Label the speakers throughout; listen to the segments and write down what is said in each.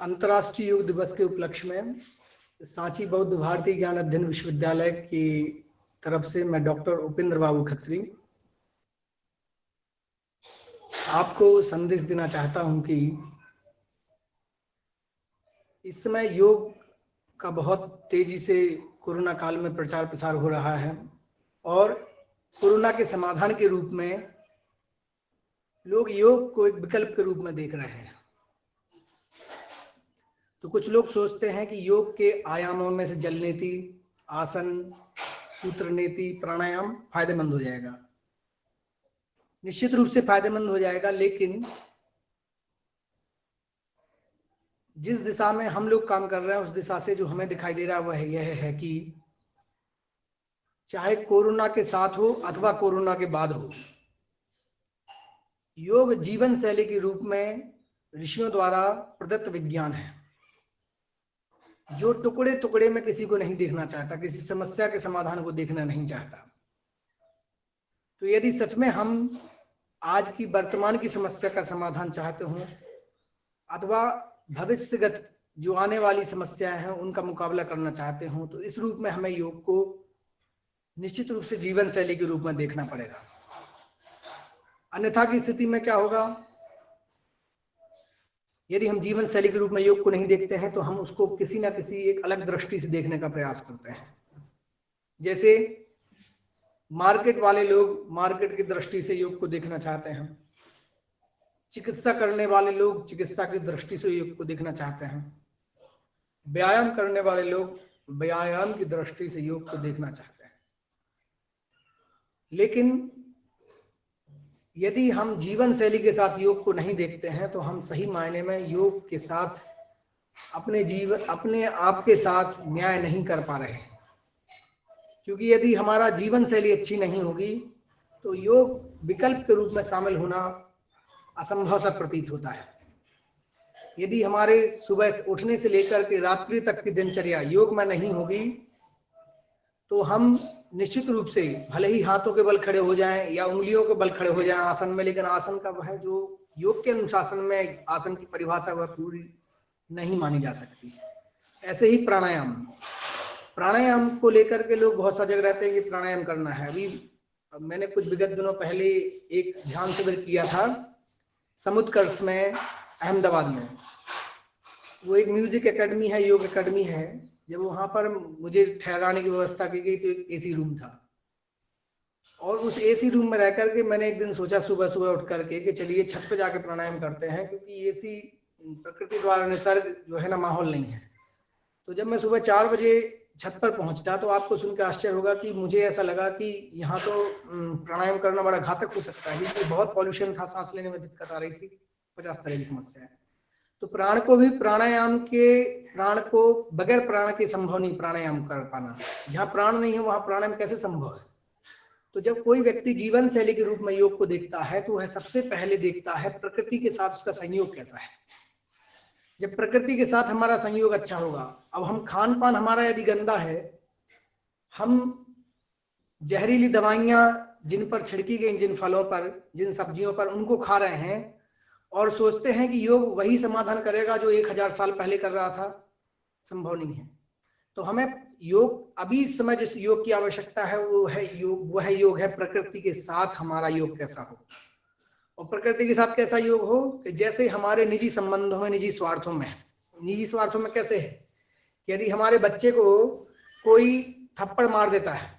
Speaker 1: अंतर्राष्ट्रीय योग दिवस के उपलक्ष्य में सांची बौद्ध भारतीय ज्ञान अध्ययन विश्वविद्यालय की तरफ से मैं डॉक्टर उपेंद्र बाबू खत्री आपको संदेश देना चाहता हूं कि इस समय योग का बहुत तेजी से कोरोना काल में प्रचार प्रसार हो रहा है और कोरोना के समाधान के रूप में लोग योग को एक विकल्प के रूप में देख रहे हैं। तो कुछ लोग सोचते हैं कि योग के आयामों में से जल नीति, आसन, सूत्र नीति, प्राणायाम फायदेमंद हो जाएगा। निश्चित रूप से फायदेमंद हो जाएगा, लेकिन जिस दिशा में हम लोग काम कर रहे हैं उस दिशा से जो हमें दिखाई दे रहा है वह यह है कि चाहे कोरोना के साथ हो अथवा कोरोना के बाद हो, योग जीवन शैली के रूप में ऋषियों द्वारा प्रदत्त विज्ञान है जो टुकड़े टुकड़े में किसी को नहीं देखना चाहता, किसी समस्या के समाधान को देखना नहीं चाहता। तो यदि सच में हम आज की वर्तमान की समस्या का समाधान चाहते हो अथवा भविष्यगत जो आने वाली समस्याएं हैं उनका मुकाबला करना चाहते हो, तो इस रूप में हमें योग को निश्चित रूप से जीवन शैली के रूप में देखना पड़ेगा। अन्यथा की स्थिति में क्या होगा, यदि हम जीवन शैली के रूप में योग को नहीं देखते हैं तो हम उसको किसी ना किसी एक अलग दृष्टि से देखने का प्रयास करते हैं। जैसे मार्केट वाले लोग मार्केट की दृष्टि से योग को देखना चाहते हैं, चिकित्सा करने वाले लोग चिकित्सा की दृष्टि से योग को देखना चाहते हैं, व्यायाम करने वाले लोग व्यायाम की दृष्टि से योग को देखना चाहते हैं। लेकिन यदि हम जीवन शैली के साथ योग को नहीं देखते हैं तो हम सही मायने में योग के साथ अपने आप के साथ न्याय नहीं कर पा रहे हैं। क्योंकि यदि हमारा जीवन शैली अच्छी नहीं होगी तो योग विकल्प के रूप में शामिल होना असंभव सा प्रतीत होता है। यदि हमारे सुबह उठने से लेकर के रात्रि तक की दिनचर्या योग में नहीं होगी तो हम निश्चित रूप से भले ही हाथों के बल खड़े हो जाएं या उंगलियों के बल खड़े हो जाएं आसन में, लेकिन आसन का वह जो योग के अनुशासन में आसन की परिभाषा वह पूरी नहीं मानी जा सकती। ऐसे ही प्राणायाम को लेकर के लोग बहुत सजग रहते हैं कि प्राणायाम करना है। अभी मैंने कुछ विगत दिनों पहले एक ध्यान शिविर किया था समुद्रकर्ष में, अहमदाबाद में। वो एक म्यूजिक एकेडमी है, योग एकेडमी है। जब वहां पर मुझे ठहराने की व्यवस्था की गई तो एक एसी रूम था और उस एसी रूम में रह करके मैंने एक दिन सोचा सुबह सुबह उठ करके कि चलिए छत पे जाके प्राणायाम करते हैं, क्योंकि एसी प्रकृति द्वारा निसर्ग जो है ना माहौल नहीं है। तो जब मैं सुबह 4 बजे छत पर पहुंचा तो आपको सुनकर आश्चर्य होगा कि मुझे ऐसा लगा कि यहाँ तो प्राणायाम करना बड़ा घातक हो सकता है, क्योंकि बहुत पॉल्यूशन था, सांस लेने में दिक्कत आ रही थी, 50 तरह की समस्या है। तो प्राण को भी प्राण को बगैर प्राण के संभव नहीं प्राणायाम कर पाना। जहाँ प्राण नहीं है वहां प्राणायाम कैसे संभव है। तो जब कोई व्यक्ति जीवन शैली के रूप में योग को देखता है तो वह सबसे पहले देखता है प्रकृति के साथ उसका संयोग कैसा है। जब प्रकृति के साथ हमारा संयोग अच्छा होगा, अब हम खान पान हमारा यदि गंदा है, हम जहरीली दवाइयां जिन पर छिड़की गई, जिन फलों पर, जिन सब्जियों पर, उनको खा रहे हैं और सोचते हैं कि योग वही समाधान करेगा जो 1000 साल पहले कर रहा था, संभव नहीं है। तो हमें योग अभी इस समय जिस योग की आवश्यकता है वह योग है प्रकृति के साथ हमारा योग कैसा हो। और प्रकृति के साथ कैसा योग हो कि जैसे हमारे निजी संबंधों में, निजी स्वार्थों में कैसे है कि यदि हमारे बच्चे को कोई थप्पड़ मार देता है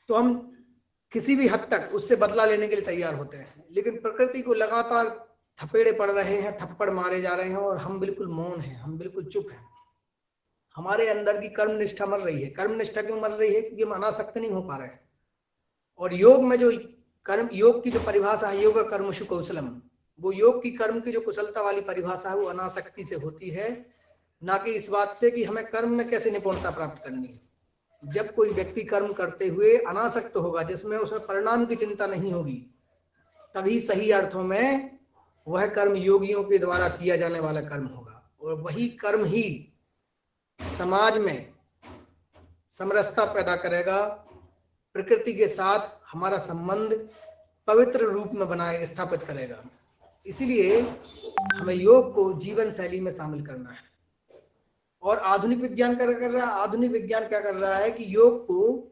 Speaker 1: तो हम किसी भी हद तक उससे बदला लेने के लिए तैयार होते हैं, लेकिन प्रकृति को लगातार थपेड़े पड़ रहे हैं, थप्पड़ मारे जा रहे हैं और हम बिल्कुल मौन हैं, हम बिल्कुल चुप हैं। हमारे अंदर की कर्म निष्ठा मर रही है। कर्म निष्ठा क्यों मर रही है? क्योंकि हम अनासक्त नहीं हो पा रहे हैं। और योग में जो योग की जो परिभाषा है, योग कर्मशु कौशलम, वो योग की कर्म की जो कुशलता वाली परिभाषा है वो अनासक्ति से होती है, ना कि इस बात से कि हमें कर्म में कैसे निपुणता प्राप्त करनी है। जब कोई व्यक्ति कर्म करते हुए अनासक्त होगा, जिसमें उसमें परिणाम की चिंता नहीं होगी, तभी सही अर्थों में वह कर्म योगियों के द्वारा किया जाने वाला कर्म होगा। और वही कर्म ही समाज में समरसता पैदा करेगा, प्रकृति के साथ हमारा संबंध पवित्र रूप में बनाए स्थापित करेगा। इसीलिए हमें योग को जीवन शैली में शामिल करना है। और आधुनिक विज्ञान क्या कर रहा है? आधुनिक विज्ञान क्या कर रहा है कि योग को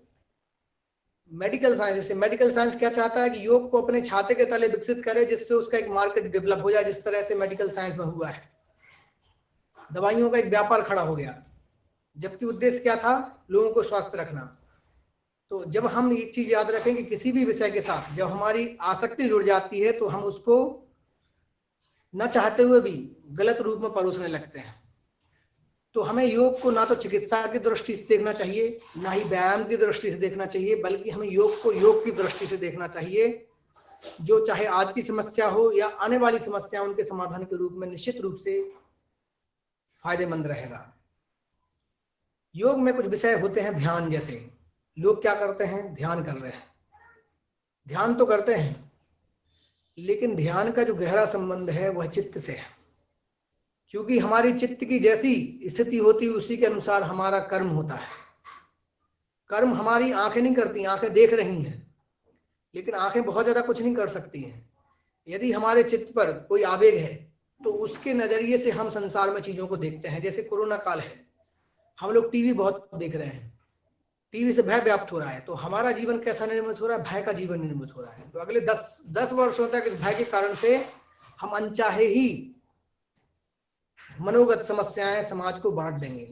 Speaker 1: मेडिकल साइंस, जैसे मेडिकल साइंस क्या चाहता है कि योग को अपने छाते के तले विकसित करे, जिससे उसका एक मार्केट डेवलप हो जाए, जिस तरह से मेडिकल साइंस में हुआ है। दवाइयों का एक व्यापार खड़ा हो गया, जबकि उद्देश्य क्या था? लोगों को स्वस्थ रखना। तो जब हम एक चीज याद रखें कि किसी भी विषय के साथ जब हमारी आसक्ति जुड़ जाती है तो हम उसको न चाहते हुए भी गलत रूप में परोसने लगते हैं। तो हमें योग को ना तो चिकित्सा की दृष्टि से देखना चाहिए, ना ही व्यायाम की दृष्टि से देखना चाहिए, बल्कि हमें योग को योग की दृष्टि से देखना चाहिए, जो चाहे आज की समस्या हो या आने वाली समस्या, उनके समाधान के रूप में निश्चित रूप से फायदेमंद रहेगा। योग में कुछ विषय होते हैं ध्यान जैसे। लोग क्या करते हैं? ध्यान कर रहे हैं, ध्यान तो करते हैं, लेकिन ध्यान का जो गहरा संबंध है वह चित्त से है, क्योंकि हमारी चित्त की जैसी स्थिति होती है उसी के अनुसार हमारा कर्म होता है। कर्म हमारी आंखें नहीं करती, आंखें देख रही हैं, लेकिन आंखें बहुत ज्यादा कुछ नहीं कर सकती हैं। यदि हमारे चित्त पर कोई आवेग है तो उसके नजरिए से हम संसार में चीजों को देखते हैं। जैसे कोरोना काल है, हम लोग टीवी बहुत देख रहे हैं, टीवी से भय व्याप्त हो रहा है, तो हमारा जीवन कैसा निर्मित हो रहा है? भय का जीवन निर्मित हो रहा है। तो अगले 10 वर्षों तक इस भय के कारण से हम अनचाहे ही मनोगत समस्याएं समाज को बांट देंगे।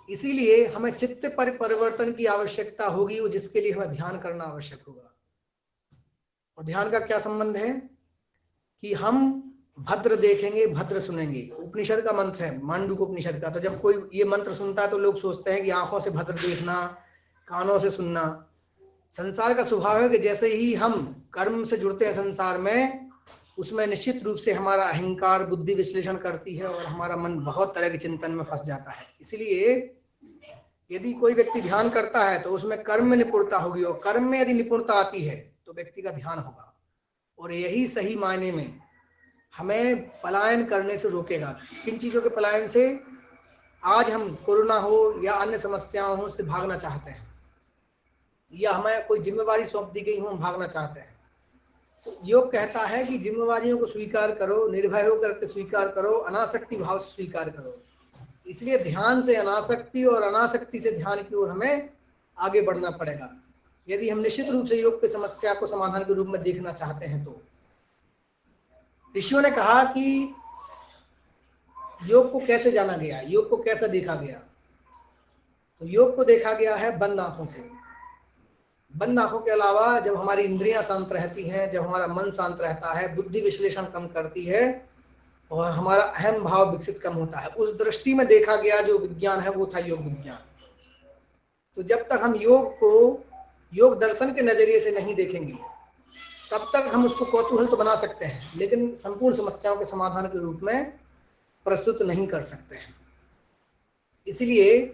Speaker 1: इसीलिए हमें चित्त पर परिवर्तन की आवश्यकता होगी, और जिसके लिए हमें ध्यान करना आवश्यक होगा। और ध्यान का क्या संबंध है कि हम भद्र देखेंगे, भद्र सुनेंगे। उपनिषद का मंत्र है, मांडूक्य उपनिषद का। तो जब कोई ये मंत्र सुनता है तो लोग सोचते हैं कि आंखों से भद्र देखना, कानों से सुनना। संसार का स्वभाव है कि जैसे ही हम कर्म से जुड़ते हैं संसार में, उसमें निश्चित रूप से हमारा अहंकार बुद्धि विश्लेषण करती है और हमारा मन बहुत तरह के चिंतन में फंस जाता है। इसलिए यदि कोई व्यक्ति ध्यान करता है तो उसमें कर्म में निपुणता होगी, और कर्म में यदि निपुणता आती है तो व्यक्ति का ध्यान होगा, और यही सही मायने में हमें पलायन करने से रोकेगा। किन चीजों के पलायन से? आज हम कोरोना हो या अन्य समस्याओं हो से भागना चाहते हैं, या हमें कोई जिम्मेवारी सौंप दी गई हो, हम भागना चाहते हैं। तो योग कहता है कि जिम्मेवारियों को स्वीकार करो, निर्भय होकर के स्वीकार करो, अनासक्ति भाव से स्वीकार करो। इसलिए ध्यान से अनासक्ति और अनासक्ति से ध्यान की ओर हमें आगे बढ़ना पड़ेगा, यदि हम निश्चित रूप से योग की समस्या को समाधान के रूप में देखना चाहते हैं। तो ऋषियों ने कहा कि योग को कैसे जाना गया, योग को कैसे देखा गया? तो योग को देखा गया है बंद आंखों से। बंद आंखों के अलावा जब हमारी इंद्रियां शांत रहती हैं, जब हमारा मन शांत रहता है, बुद्धि विश्लेषण कम करती है और हमारा अहम भाव विकसित कम होता है, उस दृष्टि में देखा गया जो विज्ञान है वो था योग विज्ञान। तो जब तक हम योग को योग दर्शन के नजरिए से नहीं देखेंगे तब तक हम उसको कौतूहल तो बना सकते हैं, लेकिन संपूर्ण समस्याओं के समाधान के रूप में प्रस्तुत नहीं कर सकते हैं। इसलिए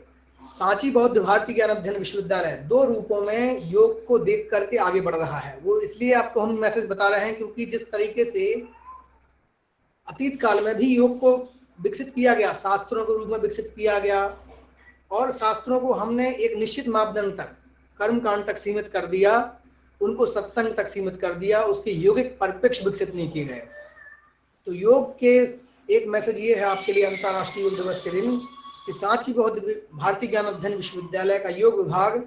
Speaker 1: सांची बौद्ध भारतीय ज्ञान अध्ययन विश्वविद्यालय 2 रूपों में योग को देख करके आगे बढ़ रहा है। वो इसलिए आपको हम मैसेज बता रहे हैं क्योंकि जिस तरीके से अतीत काल में भी योग को विकसित किया गया, शास्त्रों के रूप में विकसित किया गया, और शास्त्रों को हमने एक निश्चित मापदंड तक, कर्म कांड तक सीमित कर दिया, उनको सत्संग तक सीमित कर दिया, उसके योगिक परिप्रेक्ष्य विकसित नहीं किए गए। तो योग के एक मैसेज ये है आपके लिए अंतर्राष्ट्रीय योग दिवस के दिन कि सांची बौद्ध भारतीय ज्ञान अध्ययन विश्वविद्यालय का योग विभाग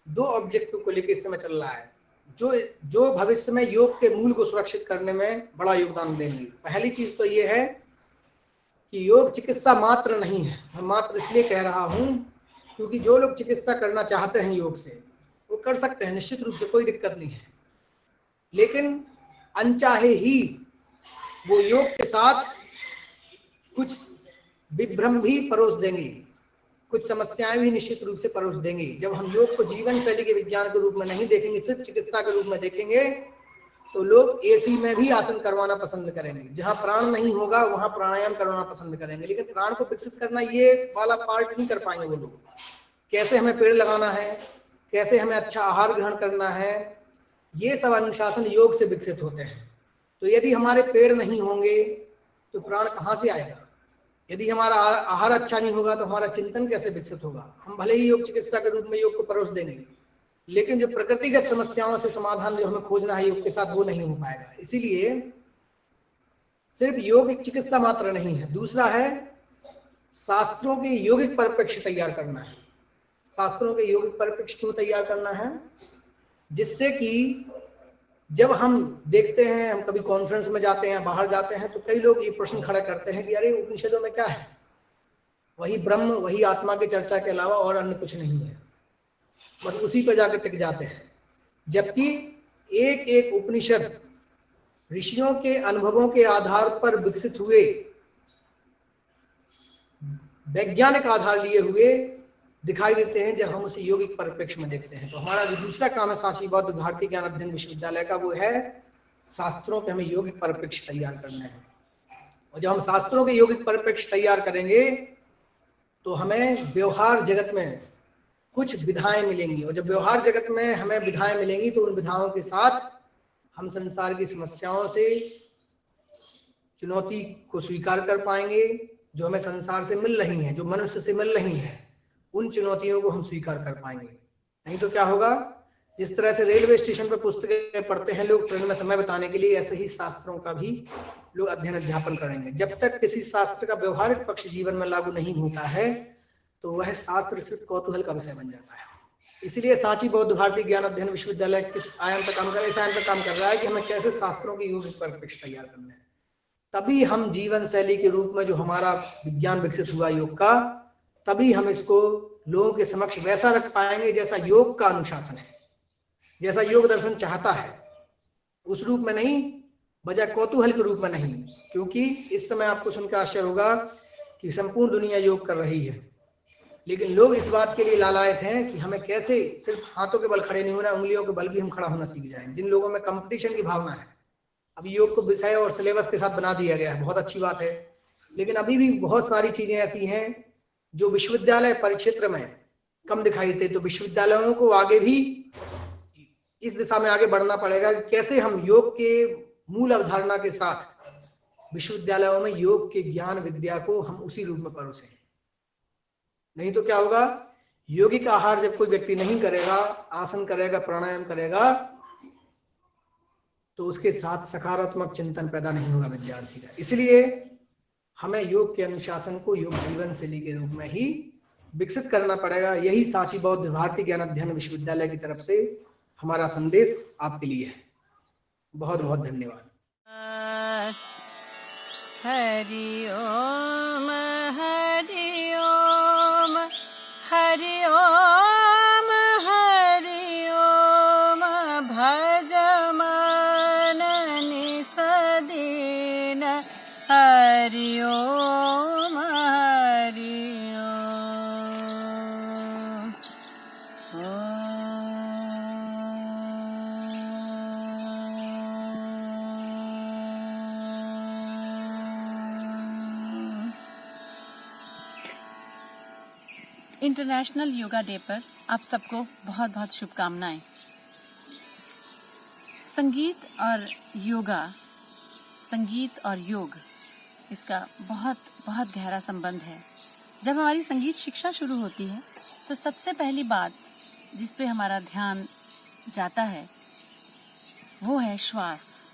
Speaker 1: 2 ऑब्जेक्टिव को लेकर इस समय चल रहा है, जो भविष्य में योग के मूल को सुरक्षित करने में बड़ा योगदान देंगे। पहली चीज तो ये है कि योग चिकित्सा मात्र नहीं है। मैं मात्र इसलिए कह रहा हूं क्योंकि जो लोग चिकित्सा करना चाहते हैं योग से वो कर सकते हैं, निश्चित रूप से कोई दिक्कत नहीं है, लेकिन अनचाहे ही वो योग के साथ कुछ विभ्रम भी परोस देंगे, कुछ समस्याएं भी निश्चित रूप से परोस देंगे। जब हम योग को जीवन शैली के विज्ञान के रूप में नहीं देखेंगे, सिर्फ चिकित्सा के रूप में देखेंगे, तो लोग एसी में भी आसन करवाना पसंद करेंगे। जहां प्राण नहीं होगा वहां प्राणायाम करवाना पसंद करेंगे, लेकिन प्राण को विकसित करना ये वाला पार्ट नहीं कर पाएंगे वो लोग। कैसे हमें पेड़ लगाना है, कैसे हमें अच्छा आहार ग्रहण करना है, ये सब अनुशासन योग से विकसित होते हैं। तो यदि हमारे पेड़ नहीं होंगे तो प्राण कहाँ से आएगा? यदि हमारा आहार अच्छा नहीं होगा तो हमारा चिंतन कैसे विकसित होगा? हम भले ही योग चिकित्सा के रूप में योग को परोस देंगे, लेकिन जो प्रकृतिगत समस्याओं से समाधान जो हमें खोजना है योग के साथ, वो नहीं हो पाएगा। इसीलिए सिर्फ योग एक चिकित्सा मात्र नहीं है। दूसरा है शास्त्रों के यौगिक परिप्रेक्ष्य तैयार करना है। शास्त्रों के यौगिक परिप्रेक्ष्य क्यों तैयार करना है? जिससे कि जब हम देखते हैं, हम कभी कॉन्फ्रेंस में जाते हैं, बाहर जाते हैं, तो कई लोग ये प्रश्न खड़ा करते हैं कि अरे उपनिषदों में क्या है, वही ब्रह्म वही आत्मा की चर्चा के अलावा और अन्य कुछ नहीं है, बस उसी पर जाकर टिक जाते हैं। जबकि एक एक उपनिषद ऋषियों के अनुभवों के आधार पर विकसित हुए, वैज्ञानिक आधार लिए हुए दिखाई देते हैं जब हम उसे यौगिक परिप्रेक्ष्य में देखते हैं। तो हमारा जो दूसरा काम है सांची बौद्ध भारतीय ज्ञान अध्ययन विश्वविद्यालय का, वो है शास्त्रों के हमें यौगिक परिप्रेक्ष्य तैयार करने हैं। और जब हम शास्त्रों के यौगिक परिप्रेक्ष्य तैयार करेंगे तो हमें व्यवहार जगत में कुछ विधाएं मिलेंगी, और जब व्यवहार जगत में हमें विधाएं मिलेंगी तो उन विधाओं के साथ हम संसार की समस्याओं से चुनौती को स्वीकार कर पाएंगे, जो हमें संसार से मिल रही हैं, जो मनुष्य से मिल रही हैं, उन चुनौतियों को हम स्वीकार कर पाएंगे। नहीं तो क्या होगा, जिस तरह से रेलवे स्टेशन पर पुस्तकें पढ़ते हैं लोग ट्रेन में समय बिताने के लिए, ऐसे ही शास्त्रों का भी लोग अध्ययन अध्यापन करेंगे। जब तक किसी शास्त्र का व्यवहारिक पक्ष जीवन में लागू नहीं होता है तो वह शास्त्र सिर्फ कौतूहल का विषय बन जाता है। इसलिए सांची बौद्ध भारतीय ज्ञान अध्ययन विश्वविद्यालय किस आयाम पर काम कर रहा है, इस आयाम पर काम कर रहा है कि हमें कैसे शास्त्रों के यौगिक परिप्रेक्ष्य तैयार करना है। तभी हम जीवन शैली के रूप में जो हमारा विज्ञान विकसित हुआ योग का, तभी हम इसको लोगों के समक्ष वैसा रख पाएंगे जैसा योग का अनुशासन है, जैसा योग दर्शन चाहता है, उस रूप में नहीं, बजाय कौतूहल के रूप में नहीं। क्योंकि इस समय आपको सुनकर आश्चर्य होगा कि संपूर्ण दुनिया योग कर रही है, लेकिन लोग इस बात के लिए लालायत हैं कि हमें कैसे सिर्फ हाथों के बल खड़े नहीं होना, उंगलियों के बल भी हम खड़ा होना सीख जाएं। जिन लोगों में कंपटीशन की भावना है, अभी योग को विषय और सिलेबस के साथ बना दिया गया है, बहुत अच्छी बात है, लेकिन अभी भी बहुत सारी चीजें ऐसी हैं जो विश्वविद्यालय परिक्षेत्र में कम दिखाई देते। तो विश्वविद्यालयों को आगे भी इस दिशा में आगे बढ़ना पड़ेगा कि कैसे हम योग के मूल अवधारणा के साथ विश्वविद्यालयों में योग के ज्ञान विद्या को हम उसी रूप में परोसें। नहीं तो क्या होगा, योगिक आहार जब कोई व्यक्ति नहीं करेगा, आसन करेगा, प्राणायाम करेगा, तो उसके साथ सकारात्मक चिंतन पैदा नहीं होगा विद्यार्थी का। इसलिए हमें योग के अनुशासन को योग जीवन शैली के रूप में ही विकसित करना पड़ेगा। यही सांची बौद्ध भारतीय ज्ञान अध्ययन विश्वविद्यालय की तरफ से हमारा संदेश आपके लिए है। बहुत बहुत धन्यवाद।
Speaker 2: हरि ओम हरि ओम हरि ओम हरि ओम भज मन निसदीन हरि ओम हरि ओम। इंटरनेशनल योगा डे पर आप सबको बहुत बहुत शुभकामनाएं। संगीत और योगा, संगीत और योग, इसका बहुत बहुत गहरा संबंध है। जब हमारी संगीत शिक्षा शुरू होती है तो सबसे पहली बात जिस पे हमारा ध्यान जाता है वो है श्वास।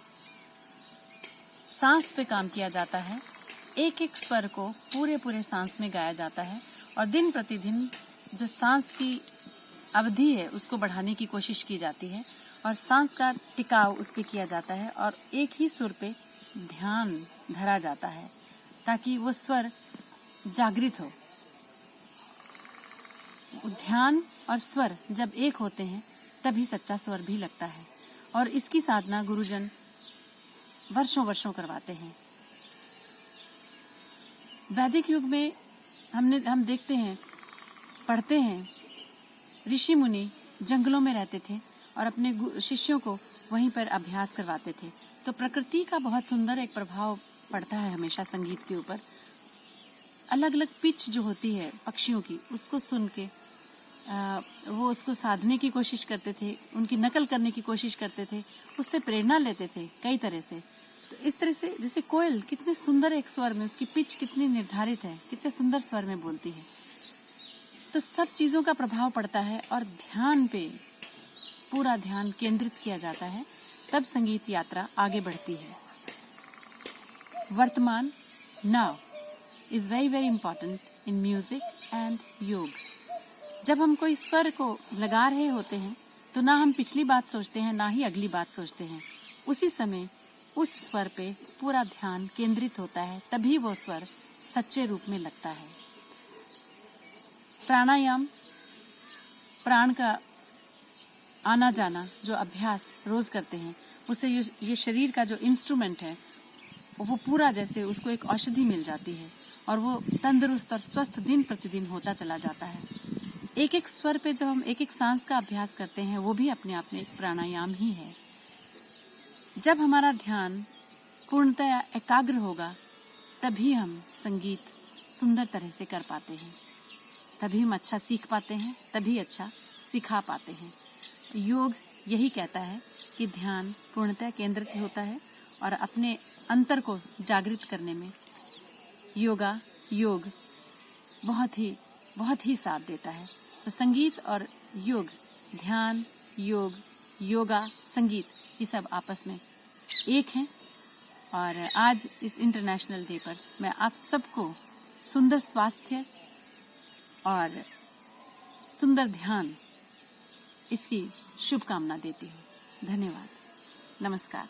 Speaker 2: सांस पे काम किया जाता है, एक एक स्वर को पूरे पूरे सांस में गाया जाता है, और दिन प्रतिदिन जो सांस की अवधि है उसको बढ़ाने की कोशिश की जाती है, और सांस का टिकाव उसके किया जाता है, और एक ही सुर पे ध्यान धरा जाता है ताकि वो स्वर जागृत हो। ध्यान और स्वर जब एक होते हैं तभी सच्चा स्वर भी लगता है, और इसकी साधना गुरुजन वर्षों वर्षों करवाते हैं। वैदिक युग में हम देखते हैं, पढ़ते हैं, ऋषि मुनि जंगलों में रहते थे और अपने शिष्यों को वहीं पर अभ्यास करवाते थे। तो प्रकृति का बहुत सुंदर एक प्रभाव पड़ता है हमेशा संगीत के ऊपर। अलग अलग पिच जो होती है पक्षियों की, उसको सुन के वो उसको साधने की कोशिश करते थे, उनकी नकल करने की कोशिश करते थे, उससे प्रेरणा लेते थे कई तरह से। तो इस तरह से जैसे कोयल कितने सुंदर एक स्वर में, उसकी पिच कितनी निर्धारित है, कितने सुंदर स्वर में बोलती है। तो सब चीज़ों का प्रभाव पड़ता है और ध्यान पे पूरा ध्यान केंद्रित किया जाता है, तब संगीत यात्रा आगे बढ़ती है। वर्तमान, now, is very very important in music and योग। जब हम कोई स्वर को लगा रहे होते हैं तो ना हम पिछली बात सोचते हैं ना ही अगली बात सोचते हैं। उसी समय उस स्वर पे पूरा ध्यान केंद्रित होता है, तभी वो स्वर सच्चे रूप में लगता है। प्राणायाम, प्राण का आना जाना जो अभ्यास रोज करते हैं, उससे ये शरीर का जो इंस्ट्रूमेंट है वो पूरा जैसे उसको एक औषधि मिल जाती है और वो तंदुरुस्त और स्वस्थ दिन प्रतिदिन होता चला जाता है। एक एक स्वर पे जब हम एक एक सांस का अभ्यास करते हैं वो भी अपने आप में एक प्राणायाम ही है। जब हमारा ध्यान पूर्णतया एकाग्र होगा तभी हम संगीत सुंदर तरह से कर पाते हैं, तभी हम अच्छा सीख पाते हैं, तभी अच्छा सिखा पाते हैं। योग यही कहता है कि ध्यान पूर्णतः केंद्रित होता है और अपने अंतर को जागृत करने में योग बहुत ही साथ देता है। तो संगीत और योग, ध्यान, योग, योगा, संगीत, ये सब आपस में एक हैं। और आज इस इंटरनेशनल डे पर मैं आप सबको सुंदर स्वास्थ्य और सुंदर ध्यान, इसकी शुभकामना देती हूँ। धन्यवाद, नमस्कार।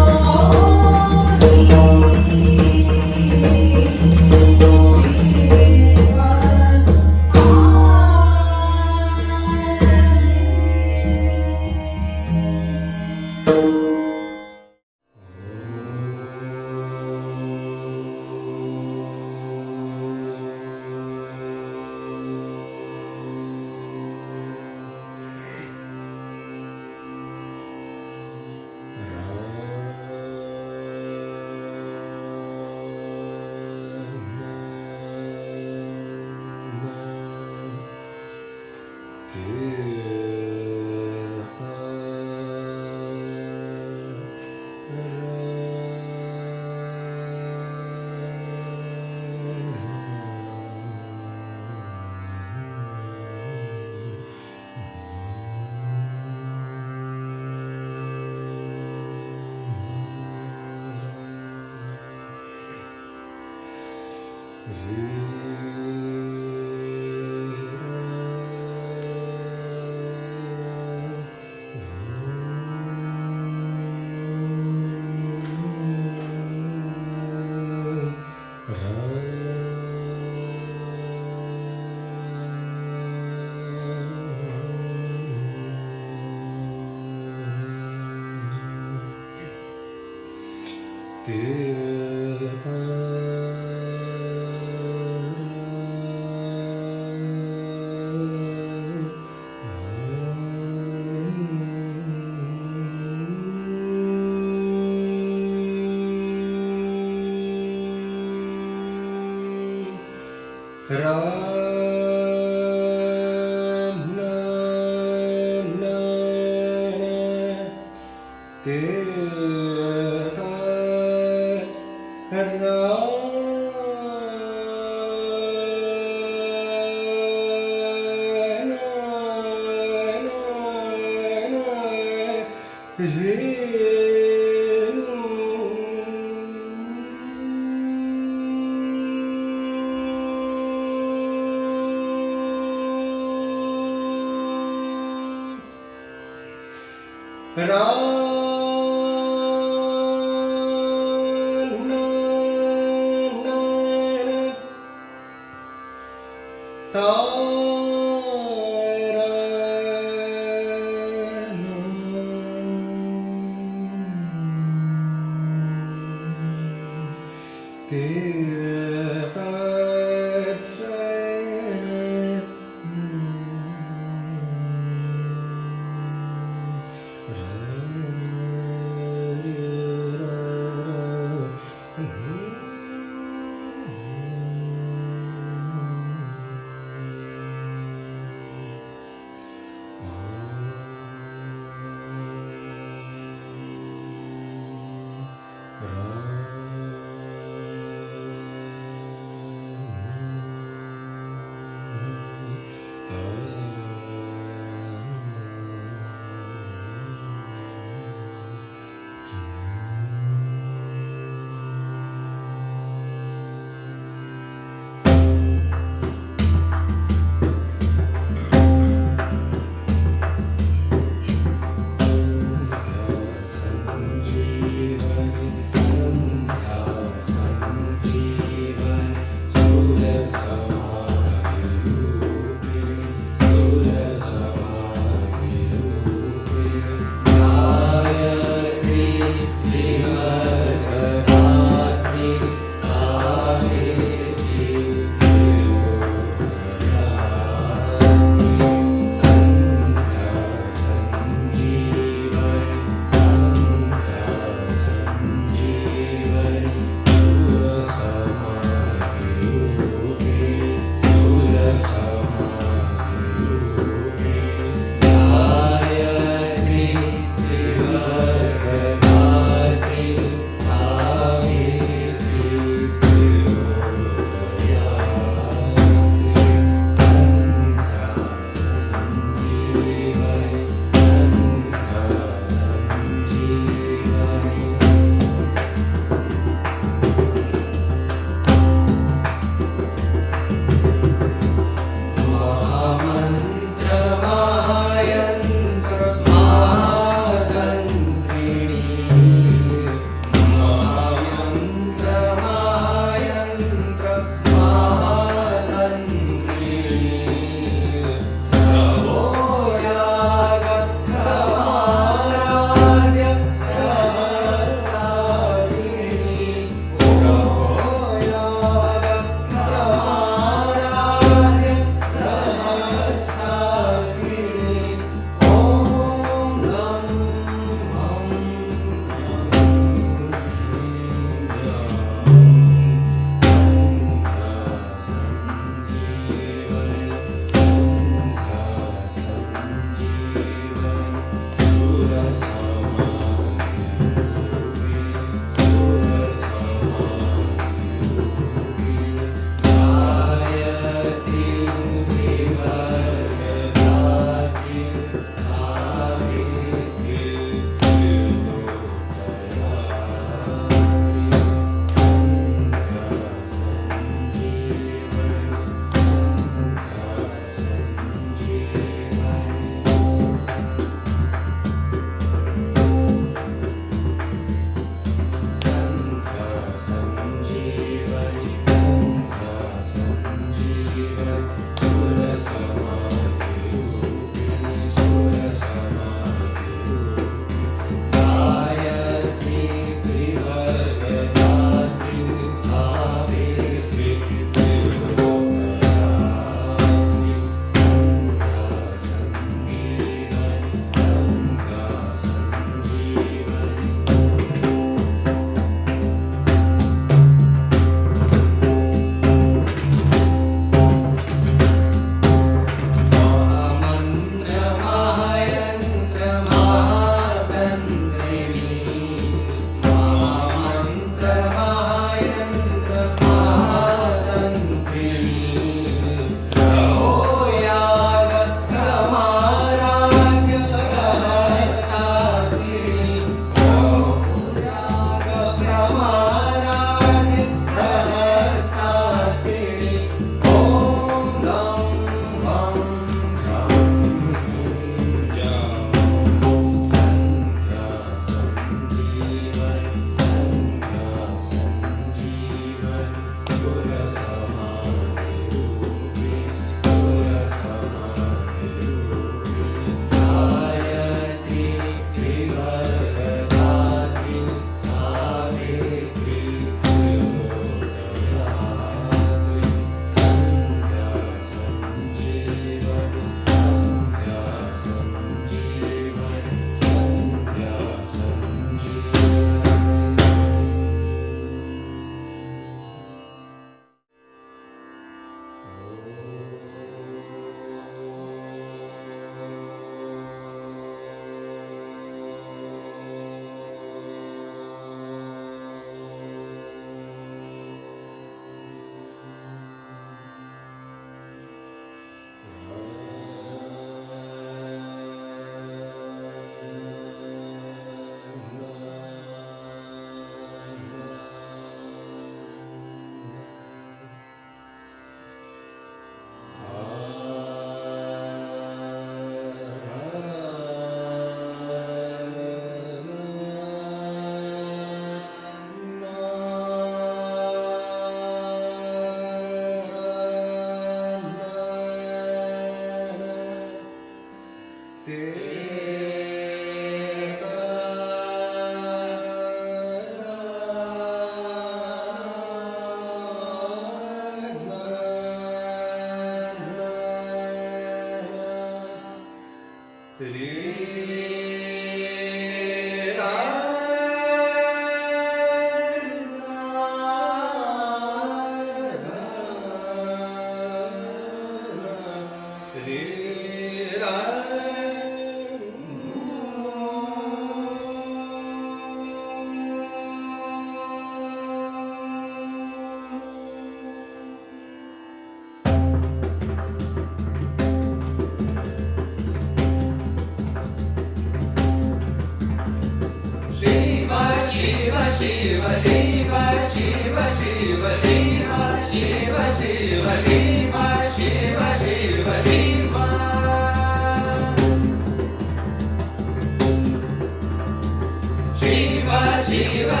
Speaker 3: Shiva,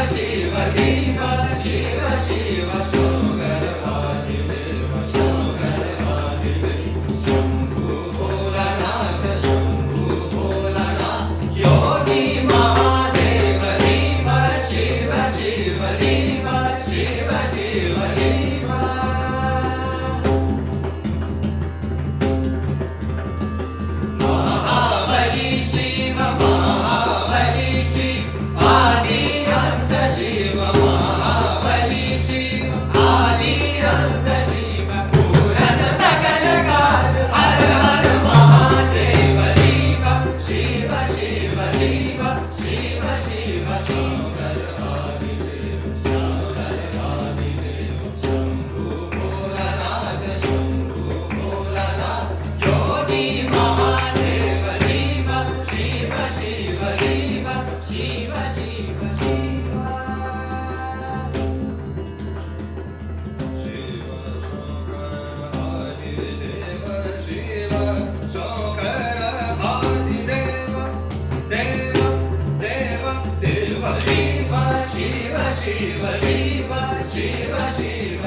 Speaker 3: Shiva, Shiva,